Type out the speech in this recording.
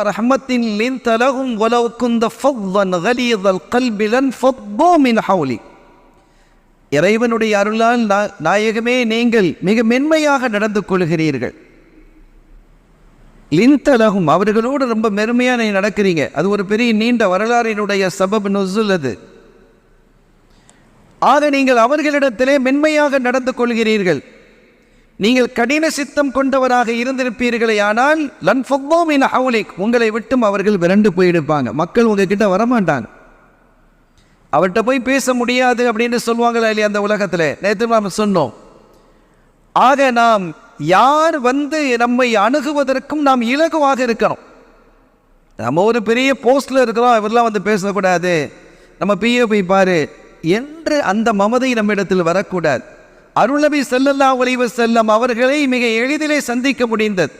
ரஹ்மத்தின் லின்த லஹும் வலவ் குந்த ஃபவ்வன் கலீதல் கல்பி லன்ஃபத்து மின் ஹவ்லி. இறைவனுடைய அருளால் நாயகமே நீங்கள் மிக மென்மையாக நடந்து கொள்கிறீர்கள். லின்தலகும் அவர்களோடு ரொம்ப மெருமையாக நீங்கள் நடக்கிறீங்க. அது ஒரு பெரிய நீண்ட வரலாறினுடைய சபப் நுஸுல் அது. ஆக நீங்கள் அவர்களிடத்திலே மென்மையாக நடந்து கொள்கிறீர்கள். நீங்கள் கடின சித்தம் கொண்டவராக இருந்திருப்பீர்களே ஆனால் லன்ஃபத்து மின் ஹவ்லிக் உங்களை விட்டும் அவர்கள் விரண்டு போயிடுப்பாங்க. மக்கள் உங்ககிட்ட வரமாட்டாங்க. அவர்கிட்ட போய் பேச முடியாது அப்படின்னு சொல்லுவாங்களா இல்லையா அந்த உலகத்தில்? நேற்று நாம் சொன்னோம். ஆக நாம் யார் வந்து நம்மை அணுகுவதற்கும் நாம் இலகுவாக இருக்கிறோம். நம்ம ஒரு பெரிய போஸ்டில் இருக்கிறோம், இவரெல்லாம் வந்து பேசக்கூடாது, நம்ம பிஏ போய் பாரு என்று அந்த மமதை நம்மிடத்தில் வரக்கூடாது. அருள்நபி ஸல்லல்லாஹு அலைஹி வஸல்லம் அவர்களை மிக எளிதிலே சந்திக்க முடிந்தது.